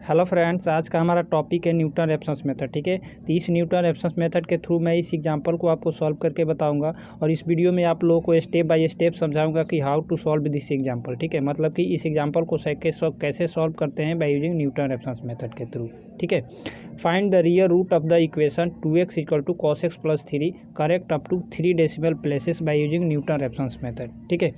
Hello friends, आज का हमारा टॉपिक है न्यूटन रेफरेंस मेथड। ठीक है, तो इस न्यूटन रेफरेंस मेथड के थ्रू मैं इस एग्जांपल को आपको सॉल्व करके बताऊंगा और इस वीडियो में आप लोगों को स्टेप बाय स्टेप समझाऊंगा कि how to solve this example. ठीक है, मतलब कि इस एग्जांपल को कैसे सॉल्व करते हैं by using Newton reference method के थ्रू। ठीक है, find the real root of the equation 2x = cos x + 3 correct up to 3 decimal places by using Newton reference method. ठीक है,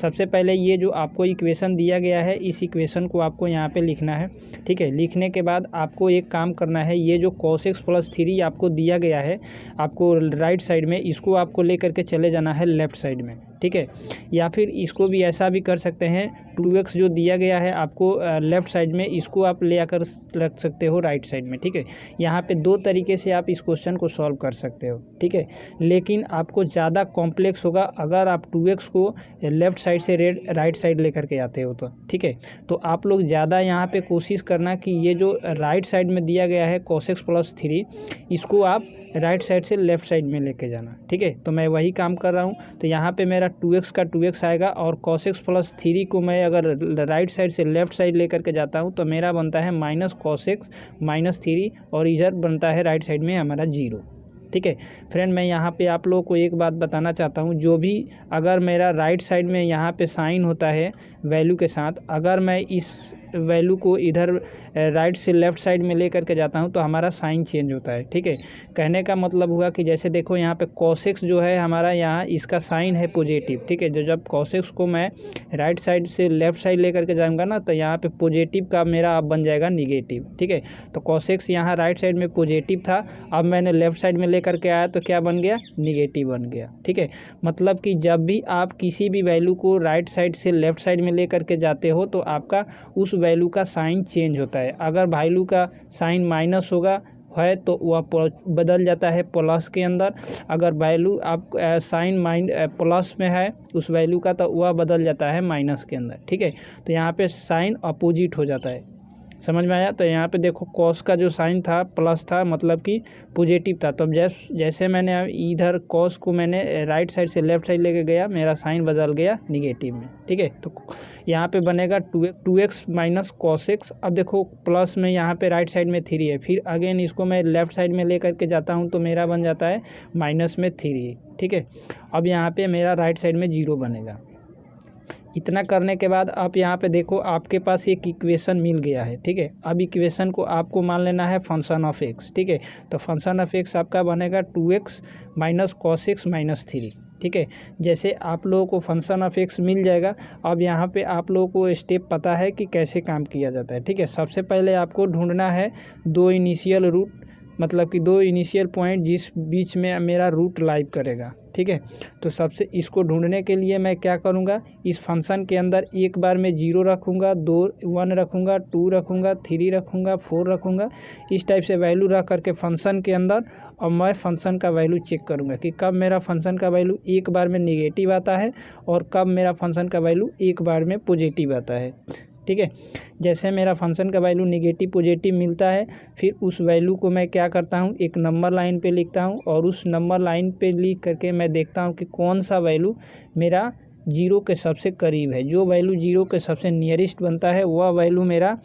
सबसे पहले ये जो आपको इक्वेशन दिया गया है, इस इक्वेशन को आपको यहाँ पे लिखना है। ठीक है, लिखने के बाद आपको एक काम करना है, ये जो cos x + 3 आपको दिया गया है, आपको राइट साइड में, इसको आपको लेकर के चले जाना है लेफ़्ट साइड में। ठीक है, या फिर इसको भी ऐसा भी कर सकते हैं, 2x जो दिया गया है आपको लेफ़्ट साइड में, इसको आप ले आकर रख सकते हो राइट साइड में। ठीक है, यहाँ पे दो तरीके से आप इस क्वेश्चन को सॉल्व कर सकते हो। ठीक है, लेकिन आपको ज़्यादा कॉम्प्लेक्स होगा अगर आप 2x को लेफ़्ट साइड से राइट साइड लेकर के आते हो तो। ठीक है, तो आप लोग ज़्यादा यहाँ पे कोशिश करना कि ये जो राइट साइड में दिया गया है cos x + 3, इसको आप राइट साइड से लेफ़्ट साइड में लेके जाना। ठीक है, तो मैं वही काम कर रहा हूँ। तो यहाँ पे मेरा 2x का 2x आएगा और cos x + 3 को मैं अगर राइट साइड से लेफ़्ट साइड लेकर के जाता हूँ तो मेरा बनता है -cos x - 3 और इधर बनता है राइट साइड में हमारा 0। ठीक है फ्रेंड, मैं यहाँ पे आप लोगों को एक बात बताना चाहता हूँ, जो भी अगर मेरा राइट साइड में यहाँ पे साइन होता है वैल्यू के साथ, अगर मैं इस वैल्यू को इधर राइट से लेफ़्ट साइड में ले करके जाता हूँ तो हमारा साइन चेंज होता है। ठीक है, कहने का मतलब हुआ कि जैसे देखो यहाँ पे cos x जो है हमारा, यहाँ इसका साइन है पॉजिटिव। ठीक है, जो जब cos x को मैं राइट साइड से लेफ़्ट साइड ले करके जाऊँगा ना, तो यहाँ पे पॉजिटिव का मेरा अब बन जाएगा निगेटिव। ठीक है, तो cos x यहाँ राइट साइड में पॉजिटिव था, अब मैंने लेफ़्ट साइड में लेकर के आया तो क्या बन गया, निगेटिव बन गया। ठीक है, मतलब कि जब भी आप किसी भी वैल्यू को राइट साइड से लेफ़्ट साइड में ले करके जाते हो तो आपका उस वैल्यू का साइन चेंज होता है। अगर वैल्यू का साइन माइनस होगा है तो वह बदल जाता है प्लस के अंदर, अगर वैल्यू आप साइन प्लस में है उस वैल्यू का तो वह बदल जाता है माइनस के अंदर। ठीक है, तो यहाँ पे साइन अपोजिट हो जाता है। समझ में आया? तो यहाँ पे देखो cos का जो साइन था प्लस था, मतलब कि पॉजिटिव था, तो जैसे मैंने इधर cos को मैंने राइट साइड से लेफ़्ट साइड लेके गया, मेरा साइन बदल गया निगेटिव में। ठीक है, तो यहाँ पे बनेगा 2x - cos x। अब देखो प्लस में यहाँ पे राइट साइड में 3 है, फिर अगेन इसको मैं लेफ़्ट साइड में ले करके जाता हूँ तो मेरा बन जाता है -3। ठीक है, अब यहाँ पे मेरा राइट साइड में 0 बनेगा। इतना करने के बाद आप यहाँ पे देखो आपके पास एक इक्वेशन मिल गया है। ठीक है, अब इक्वेशन को आपको मान लेना है फंक्शन ऑफ x। ठीक है, तो फंक्शन ऑफ x आपका बनेगा 2x - cos x - 3। ठीक है, जैसे आप लोगों को फंक्शन ऑफ x मिल जाएगा, अब यहाँ पे आप लोगों को स्टेप पता है कि कैसे काम किया जाता है। ठीक है, सबसे पहले आपको ढूंढना है दो इनिशियल रूट, मतलब कि दो इनिशियल पॉइंट जिस बीच में मेरा रूट लाइव करेगा। ठीक है, तो सबसे इसको ढूंढने के लिए मैं क्या करूँगा, इस फंक्शन के अंदर एक बार मैं 0 रखूँगा, 1 रखूँगा, 2 रखूँगा, 3 रखूँगा, 4 रखूँगा, इस टाइप से वैल्यू रख करके फंक्शन के अंदर, और मैं फंक्शन का वैल्यू चेक करूँगा कि कब मेरा फंक्शन का वैल्यू एक बार में निगेटिव आता है और कब मेरा फंक्शन का वैल्यू एक बार में पॉजिटिव आता है। ठीक है, जैसे मेरा फंक्शन का वैल्यू निगेटिव पॉजिटिव मिलता है, फिर उस वैल्यू को मैं क्या करता हूँ, एक नंबर लाइन पे लिखता हूँ और उस नंबर लाइन पे लिख करके मैं देखता हूँ कि कौन सा वैल्यू मेरा 0 के सबसे करीब है। जो वैल्यू 0 के सबसे नियरेस्ट बनता है वह वैल्यू मेरा,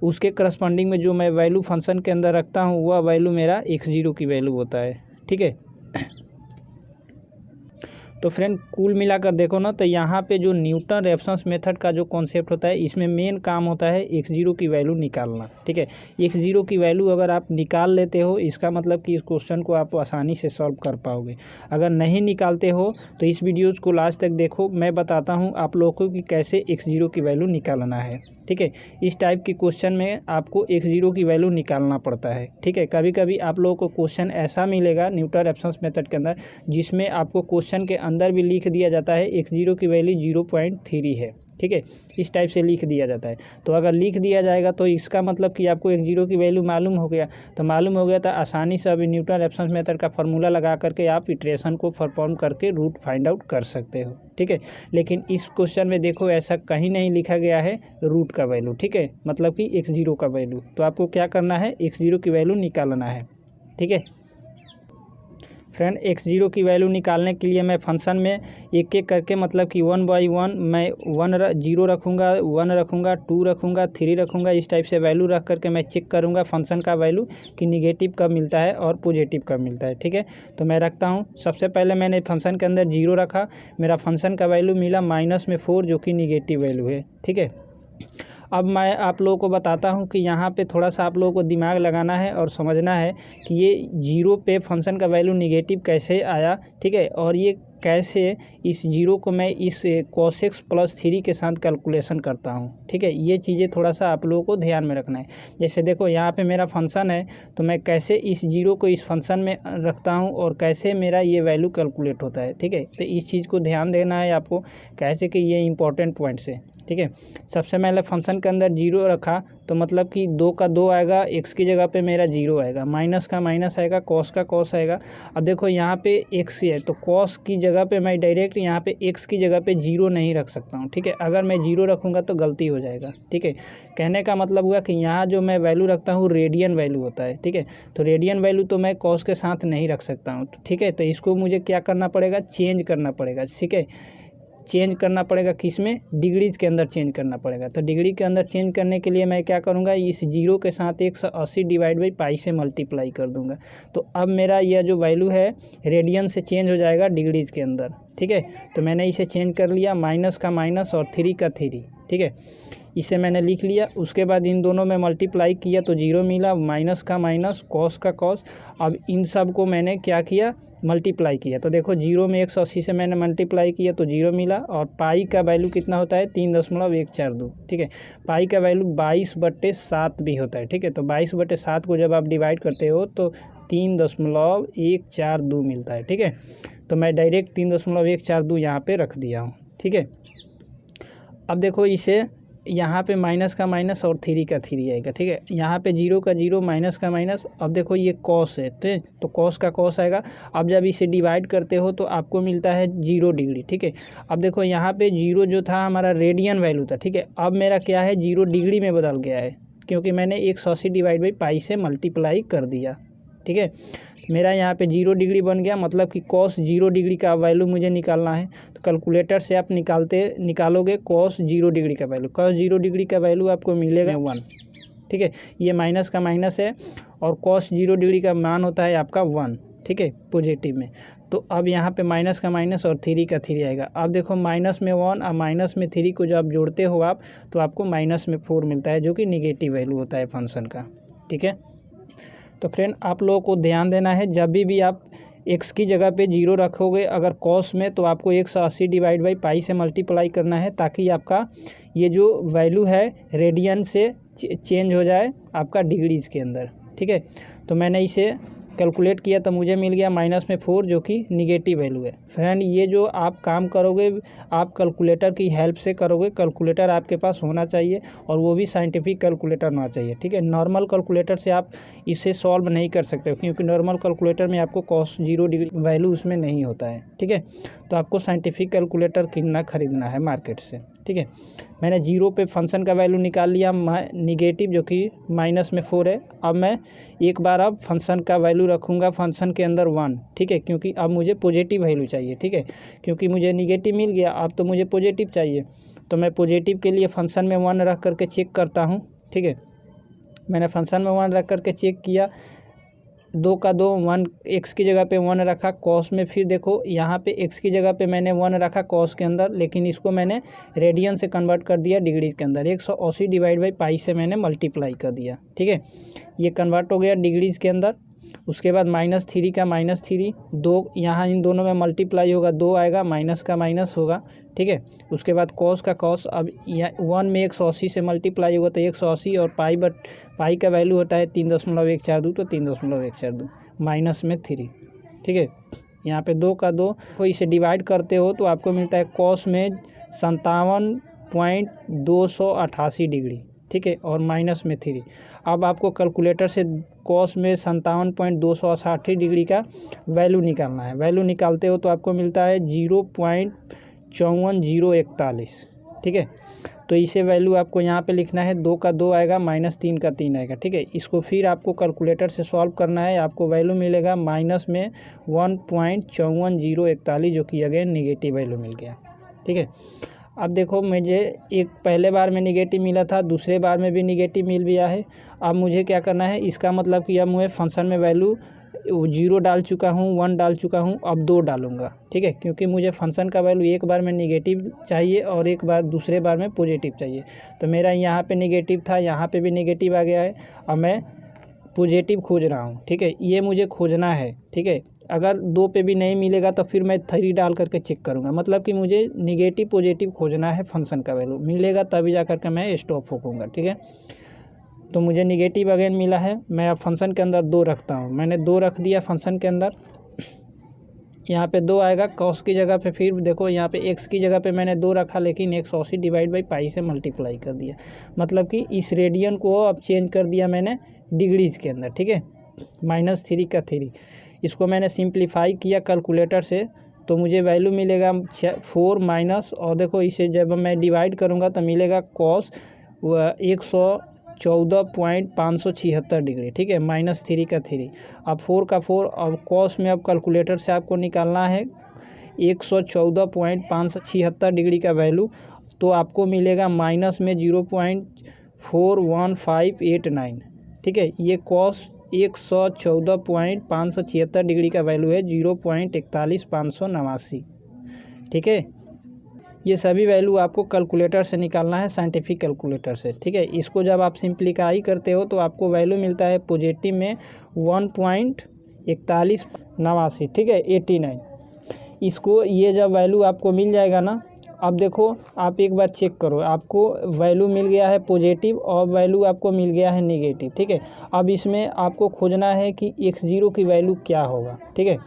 उसके करस्पॉन्डिंग में जो मैं वैल्यू फंक्शन के अंदर रखता हूँ वह वैल्यू मेरा x0 की वैल्यू होता है। ठीक है, तो फ्रेंड कुल मिलाकर देखो ना, तो यहाँ पे जो न्यूटन रेफरेंस मेथड का जो कॉन्सेप्ट होता है, इसमें मेन काम होता है x0 की वैल्यू निकालना। ठीक है, x0 की वैल्यू अगर आप निकाल लेते हो, इसका मतलब कि इस क्वेश्चन को आप आसानी से सॉल्व कर पाओगे। अगर नहीं निकालते हो तो इस वीडियो को लास्ट तक देखो, मैं बताता हूँ आप लोगों को कि कैसे x0 की वैल्यू निकालना है। ठीक है, इस टाइप के क्वेश्चन में आपको x0 की वैल्यू निकालना पड़ता है। ठीक है, कभी कभी आप लोगों को क्वेश्चन ऐसा मिलेगा न्यूटन रेफरेंस मेथड के अंदर, जिसमें आपको क्वेश्चन के अंदर भी लिख दिया जाता है x0 की वैल्यू 0.3 है। ठीक है, इस टाइप से लिख दिया जाता है। तो अगर लिख दिया जाएगा तो इसका मतलब कि आपको x0 की वैल्यू मालूम हो गया, तो मालूम हो गया तो आसानी से अभी न्यूटन रेफरेंस मेथड का फार्मूला लगा करके आप इटरेशन को परफॉर्म करके रूट फाइंड आउट कर सकते हो। ठीक है, लेकिन इस क्वेश्चन में देखो ऐसा कहीं नहीं लिखा गया है रूट का वैल्यू। ठीक है, मतलब कि x0 का वैल्यू, तो आपको क्या करना है, x0 की वैल्यू निकालना है। ठीक है फ्रेंड x0 की वैल्यू निकालने के लिए मैं फंक्शन में एक एक करके मतलब कि 1 बाई 1 मैं 0 रखूँगा, 1 रखूँगा, 2 रखूँगा, 3 रखूँगा। इस टाइप से वैल्यू रख करके मैं चेक करूँगा फंक्शन का वैल्यू कि निगेटिव कब मिलता है और पॉजिटिव कब मिलता है। ठीक है, तो मैं रखता हूँ। सबसे पहले मैंने फंक्शन के अंदर 0 रखा, मेरा फंक्शन का वैल्यू मिला -4 जो कि निगेटिव वैल्यू है। ठीक है, अब मैं आप लोगों को बताता हूं कि यहाँ पे थोड़ा सा आप लोगों को दिमाग लगाना है और समझना है कि ये 0 पे फंक्शन का वैल्यू निगेटिव कैसे आया। ठीक है, और ये कैसे इस 0 को मैं इस cos x + 3 के साथ कैलकुलेशन करता हूँ। ठीक है, ये चीज़ें थोड़ा सा आप लोगों को ध्यान में रखना है। जैसे देखो यहाँ पे मेरा फंक्शन है, तो मैं कैसे इस 0 को इस फंक्शन में रखता हूँ और कैसे मेरा ये वैल्यू कैलकुलेट होता है। ठीक है, तो इस चीज़ को ध्यान देना है आपको, कैसे कि ये इंपॉर्टेंट पॉइंट्स है। ठीक है, सबसे पहले फंक्शन के अंदर 0 रखा तो मतलब कि 2 का 2 आएगा, x की जगह पे मेरा 0 आएगा, माइनस का माइनस आएगा, cos का cos आएगा। अब देखो यहाँ पे x है तो cos की जगह पे मैं डायरेक्ट यहाँ पे x की जगह पे 0 नहीं रख सकता हूँ। ठीक है, अगर मैं 0 रखूँगा तो गलती हो जाएगा। ठीक है, कहने का मतलब हुआ कि यहाँ जो मैं वैल्यू रखता हूँ रेडियन वैल्यू होता है। ठीक है, तो रेडियन वैल्यू तो मैं cos के साथ नहीं रख सकता हूँ। ठीक है, तो इसको मुझे क्या करना पड़ेगा, चेंज करना पड़ेगा। ठीक है, चेंज करना पड़ेगा, किस में, डिग्रीज़ के अंदर चेंज करना पड़ेगा। तो डिग्री के अंदर चेंज करने के लिए मैं क्या करूँगा, इस 0 के साथ 180 डिवाइड बाई पाई से मल्टीप्लाई कर दूँगा। तो अब मेरा यह जो वैल्यू है रेडियन से चेंज हो जाएगा डिग्रीज़ के अंदर। ठीक है, तो मैंने इसे चेंज कर लिया, माइनस का माइनस और 3 का 3। ठीक है, इसे मैंने लिख लिया। उसके बाद इन दोनों में मल्टीप्लाई किया तो 0 मिला, माइनस का माइनस, कॉस का कॉस। अब इन सब को मैंने क्या किया, मल्टीप्लाई किया। तो देखो 0 में 180 से मैंने मल्टीप्लाई किया तो 0 मिला। और पाई का वैल्यू कितना होता है, 3.142। ठीक है, पाई का वैल्यू 22/7 भी होता है। ठीक है, तो 22/7 को जब आप डिवाइड करते हो तो 3.142 मिलता है। ठीक है, तो मैं डायरेक्ट 3.142 यहाँ पे रख दिया हूँ। ठीक है, अब देखो इसे यहाँ पे माइनस का माइनस और 3 का 3 आएगा। ठीक है, यहाँ पे 0 का 0, माइनस का माइनस। अब देखो ये कॉस है तो कॉस का कॉस आएगा। अब जब इसे डिवाइड करते हो तो आपको मिलता है 0 डिग्री। ठीक है, अब देखो यहाँ पे 0 जो था हमारा रेडियन वैल्यू था। ठीक है, अब मेरा क्या है, 0 डिग्री में बदल गया है क्योंकि मैंने 180 डिवाइड बाई पाई से मल्टीप्लाई कर दिया। ठीक है, मेरा यहाँ पे 0 डिग्री बन गया, मतलब कि cos 0 डिग्री का वैल्यू मुझे निकालना है। तो कैलकुलेटर से आप निकालोगे cos 0 डिग्री का वैल्यू। cos 0 डिग्री का वैल्यू आपको मिलेगा 1। ठीक है, ये माइनस का माइनस है और cos 0 डिग्री का मान होता है आपका 1। ठीक है, पॉजिटिव में। तो अब यहाँ पे माइनस का माइनस और 3 का 3 आएगा। अब देखो माइनस में 1 और माइनस में 3 को जब जोड़ते हो आप तो आपको -4 मिलता है जो कि निगेटिव वैल्यू होता है फंक्शन का। ठीक है, तो फ्रेंड आप लोगों को ध्यान देना है, जब भी आप x की जगह पे 0 रखोगे अगर cos में तो आपको 180 डिवाइड बाई पाई से मल्टीप्लाई करना है ताकि आपका ये जो वैल्यू है रेडियन से चेंज हो जाए आपका डिग्रीज़ के अंदर। ठीक है, तो मैंने इसे कैलकुलेट किया तो मुझे मिल गया -4 जो कि निगेटिव वैल्यू है। फ्रेंड ये जो आप काम करोगे आप कैलकुलेटर की हेल्प से करोगे। कैलकुलेटर आपके पास होना चाहिए और वो भी साइंटिफिक कैलकुलेटर होना चाहिए। ठीक है, नॉर्मल कैलकुलेटर से आप इसे सॉल्व नहीं कर सकते क्योंकि नॉर्मल कैलकुलेटर में आपको cos 0 डिग्री वैल्यू उसमें नहीं होता है। ठीक है, तो आपको साइंटिफिक कैलकुलेटर खरीदना है मार्केट से। ठीक है, मैंने 0 पे फंक्शन का वैल्यू निकाल लिया निगेटिव जो कि -4 है। अब मैं एक बार अब फंक्शन का वैल्यू रखूँगा फंक्शन के अंदर 1। ठीक है, क्योंकि अब मुझे पॉजिटिव वैल्यू चाहिए। ठीक है, क्योंकि मुझे निगेटिव मिल गया अब तो मुझे पॉजिटिव चाहिए। तो मैं पॉजिटिव के लिए फंक्शन में 1 रख करके चेक करता हूँ। ठीक है, मैंने फंक्शन में 1 रख करके चेक किया, 2 का 2, 1 x की जगह पे 1 रखा, cos में फिर देखो यहाँ पे x की जगह पे मैंने 1 रखा cos के अंदर, लेकिन इसको मैंने रेडियन से कन्वर्ट कर दिया डिग्रीज के अंदर। 180 डिवाइड बाई पाई से मैंने मल्टीप्लाई कर दिया। ठीक है, ये कन्वर्ट हो गया डिग्रीज के अंदर। उसके बाद -3 का -3, 2 यहाँ इन दोनों में मल्टीप्लाई होगा, 2 आएगा, माइनस का माइनस होगा। ठीक है, उसके बाद cos का cos, अब यहाँ 1 में 180 से मल्टीप्लाई होगा तो 180 और पाई का वैल्यू होता है 3.142 तो 3.142 माइनस में 3। ठीक है, यहाँ पे 2 का 2 को इसे डिवाइड करते हो तो आपको मिलता है cos में 57.288 डिग्री। ठीक है, और माइनस में 3। अब आपको कैलकुलेटर से cos में 57.288 डिग्री का वैल्यू निकालना है। वैल्यू निकालते हो तो आपको मिलता है 0.54041। ठीक है, तो इसे वैल्यू आपको यहाँ पे लिखना है, 2 का 2 आएगा, -3 का 3 आएगा, ठीक है। इसको फिर आपको कैलकुलेटर से सॉल्व करना है, आपको वैल्यू मिलेगा माइनस में 1.540141, जो कि अगेन निगेटिव वैल्यू मिल गया, ठीक है। अब देखो मुझे एक पहले बार में निगेटिव मिला था, दूसरे बार में भी निगेटिव मिल गया है। अब मुझे क्या करना है, इसका मतलब कि अब मैं फंक्शन में वैल्यू 0 डाल चुका हूँ, 1 डाल चुका हूँ, अब 2 डालूंगा, ठीक है, क्योंकि मुझे फंक्शन का वैल्यू एक बार में निगेटिव चाहिए और एक बार दूसरे बार में पॉजिटिव चाहिए। तो मेरा यहाँ पे निगेटिव था, यहाँ पे भी निगेटिव आ गया है, अब मैं पॉजिटिव खोज रहा हूँ, ठीक है, ये मुझे खोजना है, ठीक है। अगर 2 पे भी नहीं मिलेगा तो फिर मैं 3 डाल करके चेक करूँगा, मतलब कि मुझे निगेटिव पॉजिटिव खोजना है, फंक्शन का वैल्यू मिलेगा तभी जा करके मैं स्टॉप होऊंगा, ठीक है। तो मुझे निगेटिव अगेन मिला है, मैं अब फंक्शन के अंदर 2 रखता हूँ, मैंने 2 रख दिया फंक्शन के अंदर। यहाँ पे 2 आएगा, कॉस की जगह पे फिर देखो यहाँ पे एक्स की जगह पे मैंने 2 रखा, लेकिन 180 डिवाइड बाई पाई से मल्टीप्लाई कर दिया, मतलब कि इस रेडियन को अब चेंज कर दिया मैंने डिग्रीज के अंदर, ठीक है। -3 का 3, इसको मैंने सिंप्लीफाई किया कैलकुलेटर से, तो मुझे वैल्यू मिलेगा 4 माइनस, और देखो इसे जब मैं डिवाइड करूँगा तो मिलेगा कॉस 114.576 डिग्री, ठीक है, -3 का 3। अब 4 का 4, अब कॉस में अब कैलकुलेटर से आपको निकालना है 114.576 डिग्री का वैल्यू, तो आपको मिलेगा माइनस में 0.41589, ठीक है। ये कॉस 114.576 डिग्री का वैल्यू है 0.41589, ठीक है। ये सभी वैल्यू आपको कैलकुलेटर से निकालना है, साइंटिफिक कैलकुलेटर से, ठीक है। इसको जब आप सिंप्लीफाई करते हो तो आपको वैल्यू मिलता है पॉजिटिव में 1.4189, ठीक है, 89। इसको ये जब वैल्यू आपको मिल जाएगा ना, अब देखो आप एक बार चेक करो, आपको वैल्यू मिल गया है पॉजिटिव और वैल्यू आपको मिल गया है नेगेटिव, ठीक है। अब इसमें आपको खोजना है कि x0 की वैल्यू क्या होगा, ठीक है।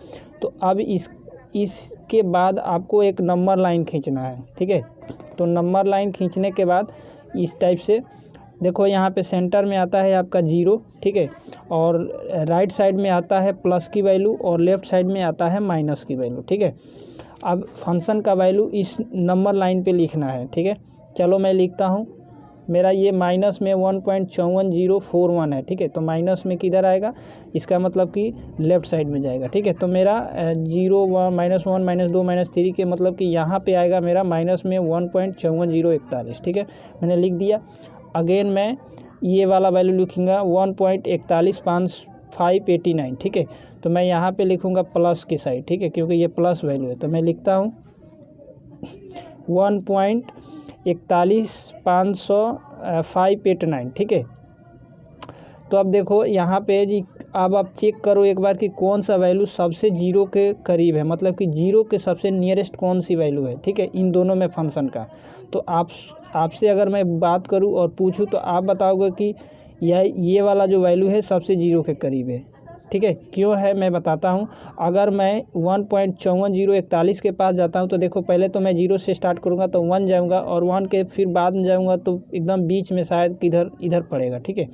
तो अब इसके बाद आपको एक नंबर लाइन खींचना है, ठीक है। तो नंबर लाइन खींचने के बाद इस टाइप से देखो, यहाँ पे सेंटर में आता है आपका 0, ठीक है, और राइट साइड में आता है प्लस की वैल्यू और लेफ़्ट साइड में आता है माइनस की वैल्यू, ठीक है। अब फंक्शन का वैल्यू इस नंबर लाइन पे लिखना है, ठीक है। चलो मैं लिखता हूँ, मेरा ये माइनस में 1.541041 है, ठीक है। तो माइनस में किधर आएगा, इसका मतलब कि लेफ़्ट साइड में जाएगा, ठीक है। तो मेरा 0 1 -1 -2 -3 के मतलब कि यहाँ पे आएगा मेरा माइनस में 1.541041, ठीक है, मैंने लिख दिया। अगेन मैं ये वाला वैल्यू लिखूँगा 1.41589, ठीक है। तो मैं यहाँ पे लिखूँगा प्लस की साइड, ठीक है, क्योंकि ये प्लस वैल्यू है। तो मैं लिखता हूँ 1.41589, ठीक है। तो अब देखो यहाँ पे जी, अब आप चेक करो एक बार कि कौन सा वैल्यू सबसे 0 के करीब है, मतलब कि 0 के सबसे नियरेस्ट कौन सी वैल्यू है, ठीक है, इन दोनों में फंक्शन का। तो आपसे अगर मैं बात करूँ और पूछूँ तो आप बताओगे कि ये वाला जो वैल्यू है सबसे 0 के करीब है, ठीक है। क्यों है मैं बताता हूँ। अगर मैं 1.541041 के पास जाता हूँ तो देखो, पहले तो मैं 0 से स्टार्ट करूँगा तो 1 जाऊँगा, और 1 के फिर बाद में जाऊँगा तो एकदम बीच में शायद किधर इधर पड़ेगा, ठीक है।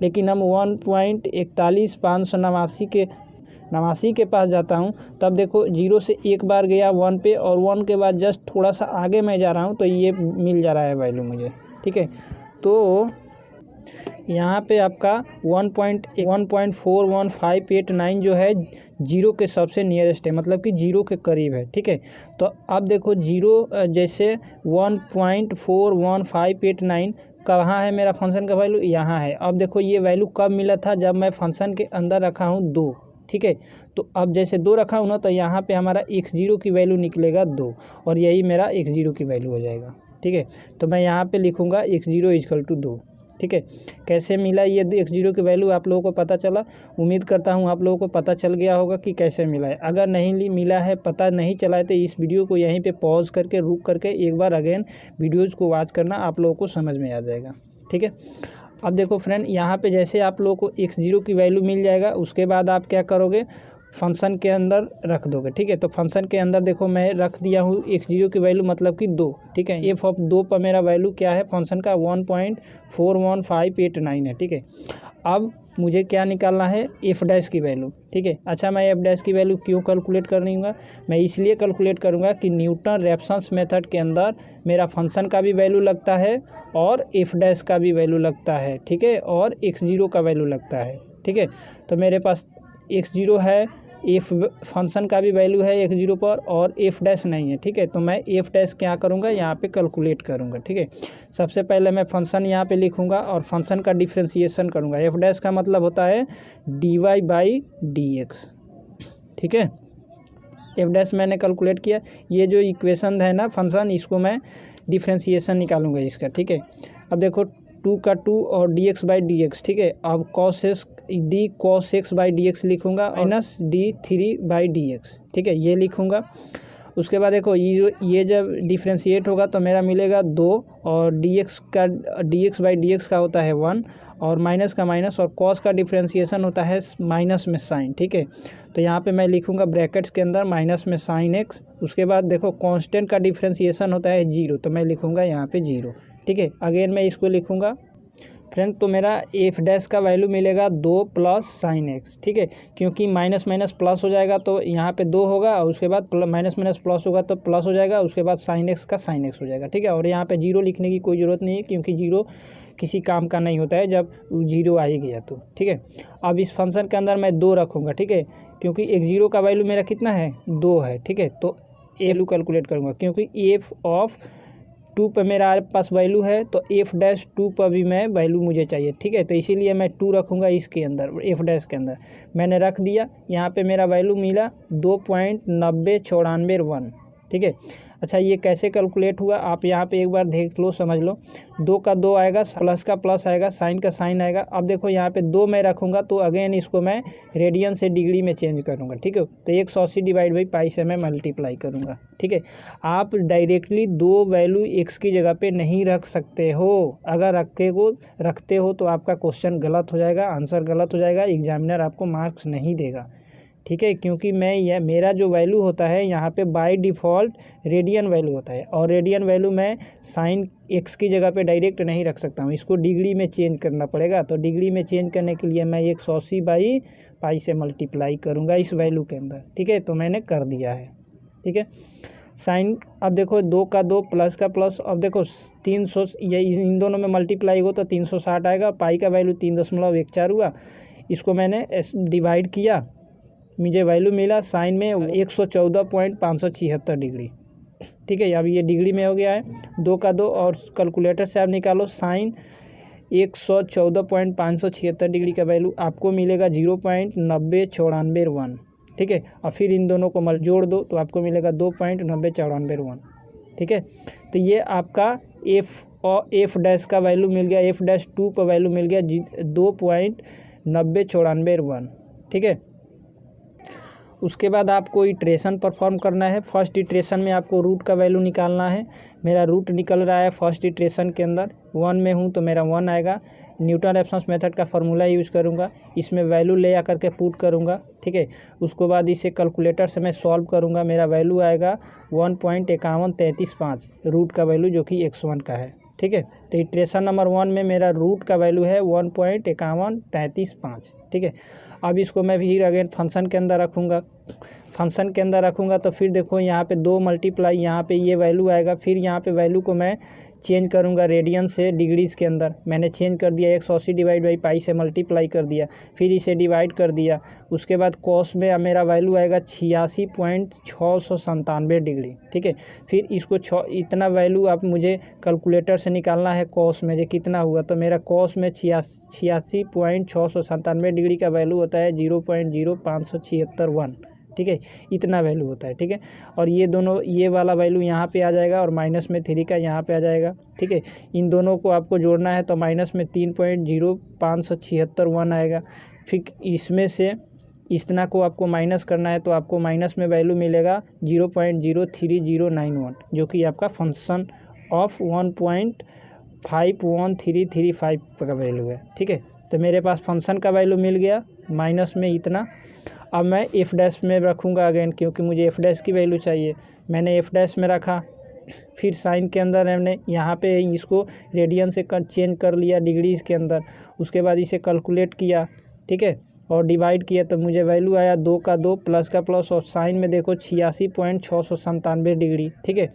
लेकिन हम 1.418589 के पास जाता हूँ, तब देखो 0 से एक बार गया 1 पे, और 1 के बाद जस्ट थोड़ा सा आगे मैं जा रहा हूँ तो ये मिल जा रहा है वैल्यू मुझे, ठीक है। तो यहाँ पे आपका 1.411589 जो है 0 के सबसे नियरेस्ट है, मतलब कि 0 के करीब है, ठीक है। तो अब देखो 0 जैसे 1.41589 कहाँ है मेरा फंक्शन का वैल्यू, यहाँ है। अब देखो ये वैल्यू कब मिला था, जब मैं फंक्शन के अंदर रखा हूँ 2, ठीक है। तो अब जैसे 2 रखा हूँ ना, तो यहाँ पे हमारा x0 की वैल्यू निकलेगा 2, और यही मेरा x0 की वैल्यू हो जाएगा, ठीक है। तो मैं यहाँ पे लिखूँगा x0 = 2, ठीक है। कैसे मिला ये x0 की वैल्यू आप लोगों को पता चला। उम्मीद करता हूँ आप लोगों को पता चल गया होगा कि कैसे मिला है। अगर नहीं मिला है, पता नहीं चला है, तो इस वीडियो को यहीं पे पॉज करके रुक करके एक बार अगेन वीडियोज़ को वॉच करना, आप लोगों को समझ में आ जाएगा, ठीक है। अब देखो फ्रेंड, यहाँ पे जैसे आप लोगों को x0 की वैल्यू मिल जाएगा, उसके बाद आप क्या करोगे, फंक्शन के अंदर रख दोगे, ठीक है। तो फंक्शन के अंदर देखो मैं रख दिया हूँ x0 की वैल्यू मतलब कि 2, ठीक है। एफ ऑफ 2 पर मेरा वैल्यू क्या है फंक्शन का 1.41589 है, ठीक है। अब मुझे क्या निकालना है एफ डैश की वैल्यू, ठीक है। अच्छा मैं एफ डैश की वैल्यू क्यों कैलकुलेट कर रही हूँ, मैं इसलिए कैलकुलेट करूँगा कि न्यूटन रेफरेंस मेथड के अंदर मेरा फंक्शन का भी वैल्यू लगता है और एफ डैश का भी वैल्यू लगता है, ठीक है, और x0 का वैल्यू लगता है, ठीक है। तो मेरे पास x0 है, एफ फंक्शन का भी वैल्यू है x0 पर और एफ डैश नहीं है, ठीक है। तो मैं एफ डैश क्या करूँगा यहाँ पे कैलकुलेट करूँगा, ठीक है। सबसे पहले मैं फंक्शन यहाँ पे लिखूँगा और फंक्शन का डिफ्रेंशिएशन करूँगा। एफ डैश का मतलब होता है dy/dx, ठीक है। एफ डैश मैंने कैलकुलेट किया, ये जो इक्वेशन है ना फंक्शन, इसको मैं डिफ्रेंशिएशन निकालूंगा इसका, ठीक है। अब देखो 2 का 2 और dx/dx, ठीक है। अब cos x/dx लिखूंगा माइनस d3/dx, ठीक है, ये लिखूंगा। उसके बाद देखो ये जब डिफ्रेंशिएट होगा तो मेरा मिलेगा 2 और dx/dx का होता है 1 और माइनस का माइनस और कॉस का डिफ्रेंशिएशन होता है माइनस में साइन, ठीक है। तो यहाँ पे मैं लिखूंगा ब्रैकेट्स के अंदर माइनस में साइन x। उसके बाद देखो कांस्टेंट का डिफ्रेंशिएशन होता है 0, तो मैं लिखूंगा यहाँ पे 0, ठीक है। अगेन मैं इसको लिखूंगा फ्रेंड, तो मेरा एफ डैश का वैल्यू मिलेगा 2 प्लस साइन एक्स, ठीक है। क्योंकि माइनस माइनस प्लस हो जाएगा तो यहाँ पे 2 होगा और उसके बाद माइनस माइनस प्लस होगा तो प्लस हो जाएगा, उसके बाद साइन एक्स का साइन एक्स हो जाएगा, ठीक है। और यहाँ पे 0 लिखने की कोई ज़रूरत नहीं है क्योंकि 0 किसी काम का नहीं होता है जब 0 आ ही गया तो, ठीक है। अब इस फंक्शन के अंदर मैं 2 रखूँगा, ठीक है, क्योंकि x0 का वैल्यू मेरा कितना है 2 है, ठीक है। तो वैल्यू कैलकुलेट करूँगा क्योंकि एफ ऑफ 2 पर मेरा पास वैल्यू है तो एफ डैश 2 पर भी मैं वैल्यू मुझे चाहिए, ठीक है। तो इसीलिए मैं 2 रखूँगा इसके अंदर, एफ डैश के अंदर मैंने रख दिया। यहाँ पे मेरा वैल्यू मिला 2.90491, ठीक है। अच्छा ये कैसे कैलकुलेट हुआ आप यहाँ पे एक बार देख लो, समझ लो। 2 का 2 आएगा, प्लस का प्लस आएगा, साइन का साइन आएगा। अब देखो यहाँ पे 2 मैं रखूँगा तो अगेन इसको मैं रेडियन से डिग्री में चेंज करूँगा, ठीक है। तो 180 डिवाइड बाई पाई से मैं मल्टीप्लाई करूँगा, ठीक है। आप डायरेक्टली 2 वैल्यू x की जगह पे नहीं रख सकते हो। अगर रखते हो तो आपका क्वेश्चन गलत हो जाएगा, आंसर गलत हो जाएगा, एग्जामिनर आपको मार्क्स नहीं देगा, ठीक है। क्योंकि मेरा जो वैल्यू होता है यहाँ पे बाय डिफ़ॉल्ट रेडियन वैल्यू होता है और रेडियन वैल्यू मैं साइन एक्स की जगह पे डायरेक्ट नहीं रख सकता हूँ, इसको डिग्री में चेंज करना पड़ेगा। तो डिग्री में चेंज करने के लिए मैं 180 बाई पाई से मल्टीप्लाई करूँगा इस वैल्यू के अंदर, ठीक है। तो मैंने कर दिया है, ठीक है। साइन अब देखो 2 का 2 प्लस का प्लस, अब देखो 300 ये इन दोनों में मल्टीप्लाई हो तो 360 आएगा। पाई का वैल्यू 3.14 हुआ, इसको मैंने डिवाइड किया, मुझे वैल्यू मिला साइन में 114.576 डिग्री, ठीक है। अब ये डिग्री में हो गया है। 2 का 2 और कैलकुलेटर से आप निकालो साइन 114.576 डिग्री का वैल्यू आपको मिलेगा 0.90491, ठीक है। और फिर इन दोनों को जोड़ दो तो आपको मिलेगा 2.90491, ठीक है। तो ये आपका एफ डैश का वैल्यू मिल गया, एफ डैश 2 पर वैल्यू मिल गया 2.90491, ठीक है। उसके बाद आपको इटरेशन परफॉर्म करना है। फर्स्ट इटरेशन में आपको रूट का वैल्यू निकालना है। मेरा रूट निकल रहा है फर्स्ट इटरेशन के अंदर, 1 में हूँ तो मेरा 1 आएगा। न्यूटन रेफरेंस मेथड का फार्मूला यूज़ करूँगा, इसमें वैल्यू ले आकर के पुट करूँगा, ठीक है। उसके बाद इसे कैलकुलेटर से मैं सॉल्व करूँगा, मेरा वैल्यू आएगा 1.51535 रूट का वैल्यू जो कि x1 का है, ठीक है। तो इटरेशन नंबर 1 में मेरा रूट का वैल्यू है 1.51535, ठीक है। अब इसको मैं फिर अगेन फंक्शन के अंदर रखूँगा तो फिर देखो यहाँ पे 2 मल्टीप्लाई यहाँ पे ये वैल्यू आएगा। फिर यहाँ पे वैल्यू को मैं चेंज करूँगा रेडियन से डिग्रीज़ के अंदर, मैंने चेंज कर दिया 180 डिवाइड बाई पाई से मल्टीप्लाई कर दिया, फिर इसे डिवाइड कर दिया। उसके बाद कॉस में मेरा वैल्यू आएगा 86.697 डिग्री, ठीक है। फिर इसको इतना वैल्यू आप मुझे कैलकुलेटर से निकालना है कॉस में जो कितना हुआ, तो मेरा कॉस में 86.697 डिग्री का वैल्यू होता है 0.0576, ठीक है। इतना वैल्यू होता है, ठीक है। और ये दोनों ये वाला वैल्यू यहाँ पे आ जाएगा और माइनस में 3 का यहाँ पे आ जाएगा, ठीक है। इन दोनों को आपको जोड़ना है तो माइनस में 3.0576 आएगा। फिर इसमें से इतना को आपको माइनस करना है तो आपको माइनस में वैल्यू मिलेगा 0.03091 जो कि आपका फंक्शन ऑफ 51335 का वैल्यू है। ठीक है, तो मेरे पास फंक्शन का वैल्यू मिल गया माइनस में इतना। अब मैं एफ डैश में रखूँगा अगेन, क्योंकि मुझे एफ डैश की वैल्यू चाहिए। मैंने एफ डैश में रखा, फिर साइन के अंदर हमने यहाँ पे इसको रेडियन से चेंज कर लिया डिग्रीज के अंदर। उसके बाद इसे कैलकुलेट किया, ठीक है, और डिवाइड किया तो मुझे वैल्यू आया 2 का 2 प्लस का प्लस, और साइन में देखो 86.697 डिग्री। ठीक है,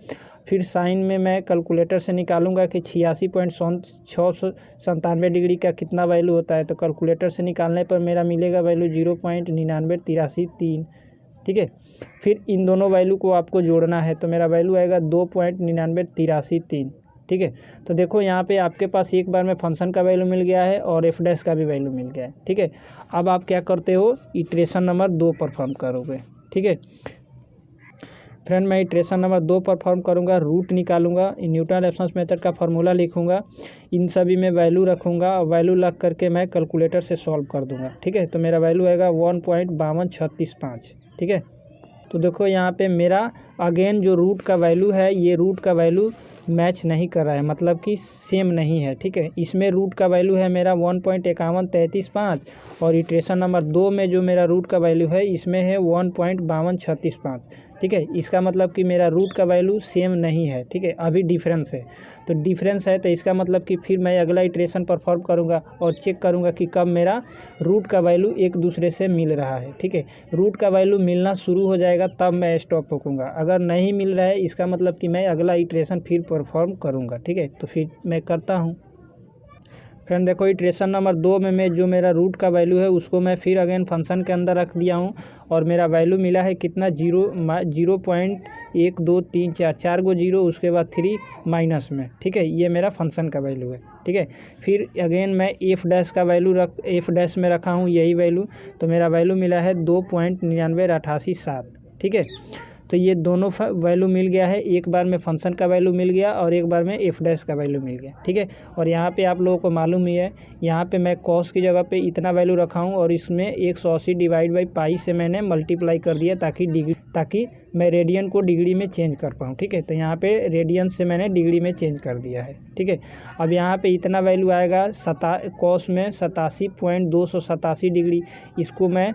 फिर साइन में मैं कैलकुलेटर से निकालूंगा कि 86.697 डिग्री का कितना वैल्यू होता है। तो कैलकुलेटर से निकालने पर मेरा मिलेगा वैल्यू 0.9983। ठीक है, फिर इन दोनों वैल्यू को आपको जोड़ना है, तो मेरा वैल्यू आएगा 2.9983। ठीक है, तो देखो यहाँ पे आपके पास एक बार में फंक्शन का वैल्यू मिल गया है और एफ डैश का भी वैल्यू मिल गया है। ठीक है, अब आप क्या करते हो, इटरेशन नंबर 2 परफॉर्म करोगे। ठीक है फ्रेंड, मैं इटरेशन नंबर 2 परफॉर्म करूँगा, रूट निकालूंगा, न्यूटन रेफरेंस मेथड का फार्मूला लिखूँगा, इन सभी में वैल्यू रखूँगा और वैल्यू लग करके मैं कैलकुलेटर से सॉल्व कर दूँगा। ठीक है, तो मेरा वैल्यू आएगा 1.52635। ठीक है, तो देखो यहाँ पे मेरा अगेन जो रूट का वैल्यू है, ये रूट का वैल्यू मैच नहीं कर रहा है, मतलब कि सेम नहीं है। ठीक है, इसमें रूट का वैल्यू है मेरा 1.51335 और इटरेशन नंबर 2 में जो मेरा रूट का वैल्यू है इसमें है 1.523635। ठीक है, इसका मतलब कि मेरा रूट का वैल्यू सेम नहीं है। ठीक है, अभी डिफरेंस है, तो डिफरेंस है तो इसका मतलब कि फिर मैं अगला इटरेशन परफॉर्म करूँगा और चेक करूँगा कि कब मेरा रूट का वैल्यू एक दूसरे से मिल रहा है। ठीक है, रूट का वैल्यू मिलना शुरू हो जाएगा तब मैं स्टॉप रुकूँगा, अगर नहीं मिल रहा है इसका मतलब कि मैं अगला इटरेशन फिर परफॉर्म करूँगा। ठीक है, तो फिर मैं करता हूँ। फ्रेंड देखो, इटरेशन नंबर 2 में मैं जो मेरा रूट का वैल्यू है उसको मैं फिर अगेन फंक्शन के अंदर रख दिया हूँ और मेरा वैल्यू मिला है कितना, 0.1234, 4 गो जीरो, उसके बाद 3 माइनस में। ठीक है, ये मेरा फंक्शन का वैल्यू है। ठीक है, फिर अगेन मैं एफ डैश का वैल्यू एफ डैश में रखा हूँ यही वैल्यू, तो मेरा वैल्यू मिला है 2.9987। ठीक है, तो ये दोनों वैल्यू मिल गया है, एक बार में फंक्शन का वैल्यू मिल गया और एक बार में एफ डैश का वैल्यू मिल गया। ठीक है, और यहाँ पे आप लोगों को मालूम ही है, यहाँ पे मैं कॉस की जगह पे इतना वैल्यू रखा हूँ और इसमें 180 डिवाइड बाई पाई से मैंने मल्टीप्लाई कर दिया ताकि मैं रेडियन को डिग्री में चेंज कर पाऊँ। ठीक है, तो यहाँ पे रेडियन से मैंने डिग्री में चेंज कर दिया है। ठीक है, अब यहाँ पे इतना वैल्यू आएगा कॉस में 87.287 डिग्री, इसको मैं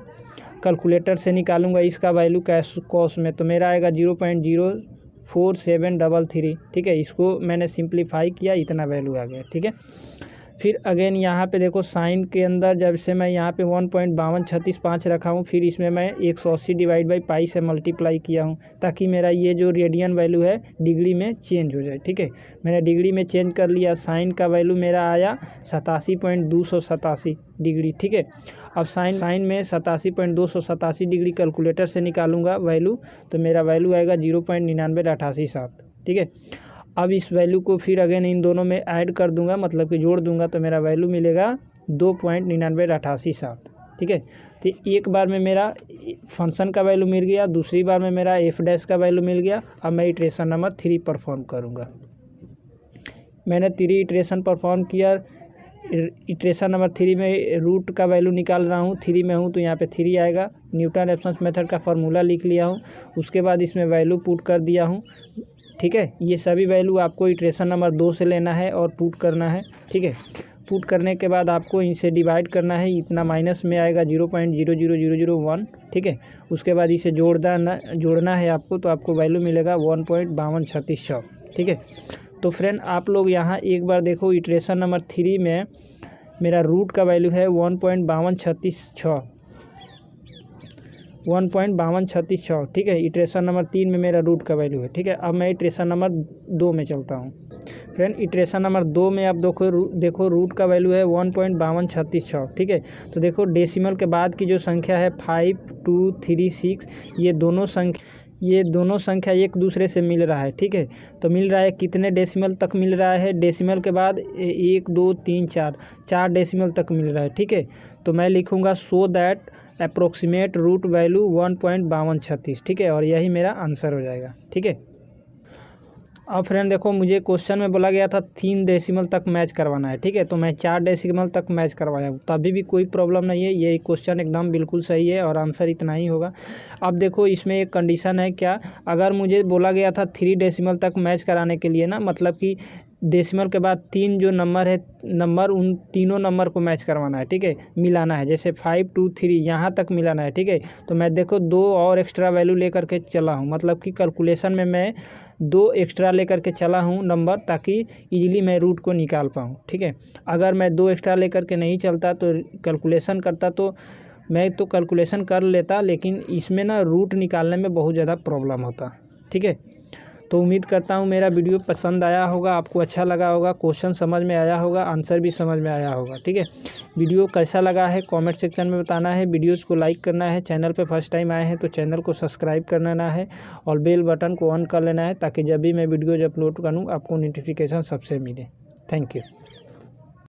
कैलकुलेटर से निकालूंगा इसका वैल्यू कैश कॉस में, तो मेरा आएगा 0.04733। ठीक है, इसको मैंने सिंप्लीफाई किया, इतना वैल्यू आ गया। ठीक है, फिर अगेन यहाँ पे देखो साइन के अंदर जब से मैं यहाँ पे 1.523635 रखा हूँ, फिर इसमें मैं 180 डिवाइड बाई पाई से मल्टीप्लाई किया हूँ ताकि मेरा ये जो रेडियन वैल्यू है डिग्री में चेंज हो जाए। ठीक है, मैंने डिग्री में चेंज कर लिया, साइन का वैल्यू मेरा आया 87.287 डिग्री। ठीक है, अब साइन में 87.287 डिग्री कैलकुलेटर से निकालूंगा वैल्यू, तो मेरा वैल्यू आएगा 0.99887। ठीक है, अब इस वैल्यू को फिर अगेन इन दोनों में ऐड कर दूंगा, मतलब कि जोड़ दूंगा, तो मेरा वैल्यू मिलेगा 2.99887। ठीक है, तो एक बार में मेरा फंक्शन का वैल्यू मिल गया, दूसरी बार में मेरा एफ डैश का वैल्यू मिल गया। अब मैं इटरेशन नंबर 3 परफॉर्म करूँगा। मैंने 3 इटरेशन परफॉर्म किया, इटरेशन नंबर 3 में रूट का वैल्यू निकाल रहा हूँ, 3 में हूँ तो यहाँ पे 3 आएगा। न्यूटन रेफरेंस मेथड का फार्मूला लिख लिया हूँ, उसके बाद इसमें वैल्यू पुट कर दिया हूँ। ठीक है, ये सभी वैल्यू आपको इटरेशन नंबर 2 से लेना है और पुट करना है। ठीक है, पुट करने के बाद आपको इनसे डिवाइड करना है, इतना माइनस में आएगा 0.00001। ठीक है, उसके बाद इसे जोड़ना है आपको, तो आपको वैल्यू मिलेगा 1.5236। ठीक है, तो फ्रेंड आप लोग यहाँ एक बार देखो, इटरेशन नंबर 3 में मेरा रूट का वैल्यू है 1.5236। ठीक है, इटरेशन नंबर 3 में मेरा रूट का वैल्यू है। ठीक है, अब मैं इटरेशन नंबर 2 में चलता हूँ। फ्रेंड इटरेशन नंबर 2 में आप देखो रूट का वैल्यू है 1.5236। ठीक है, तो देखो डेसिमल के बाद की जो संख्या है 5236, ये दोनों संख्या एक दूसरे से मिल रहा है। ठीक है, तो मिल रहा है कितने डेसिमल तक मिल रहा है, डेसिमल के बाद 1 2 3 4 डेसिमल तक मिल रहा है। ठीक है, तो मैं लिखूँगा so that approximate root value 1.5236। ठीक है, और यही मेरा आंसर हो जाएगा। ठीक है, अब फ्रेंड देखो, मुझे क्वेश्चन में बोला गया था 3 डेसिमल तक मैच करवाना है। ठीक है, तो मैं 4 डेसिमल तक मैच करवाया हूँ, तभी भी कोई प्रॉब्लम नहीं है, ये क्वेश्चन एकदम बिल्कुल सही है और आंसर इतना ही होगा। अब देखो इसमें एक कंडीशन है क्या, अगर मुझे बोला गया था 3 डेसिमल तक मैच कराने के लिए ना, मतलब कि डेसिमल के बाद 3 जो नंबर है, नंबर उन तीनों नंबर को मैच करवाना है, ठीक है, मिलाना है। जैसे 5 2 3 यहाँ तक मिलाना है, ठीक है। तो मैं देखो 2 और एक्स्ट्रा वैल्यू लेकर के चला हूँ, मतलब कि कैलकुलेशन में मैं 2 एक्स्ट्रा लेकर के चला हूँ नंबर, ताकि इजीली मैं रूट को निकाल पाऊँ, ठीक है। अगर मैं 2 एक्स्ट्रा लेकर के नहीं चलता तो कैलकुलेशन करता तो मैं तो कैलकुलेशन कर लेता, लेकिन इसमें ना रूट निकालने में बहुत ज़्यादा प्रॉब्लम होता, ठीक है। तो उम्मीद करता हूँ मेरा वीडियो पसंद आया होगा, आपको अच्छा लगा होगा, क्वेश्चन समझ में आया होगा, आंसर भी समझ में आया होगा, ठीक है। वीडियो कैसा लगा है कमेंट सेक्शन में बताना है, वीडियोज़ को लाइक करना है, चैनल पे फर्स्ट टाइम आए हैं तो चैनल को सब्सक्राइब कर लेना है और बेल बटन को ऑन कर लेना है, ताकि जब भी मैं वीडियोज़ अपलोड करूँ आपको नोटिफिकेशन सबसे मिले। Thank you.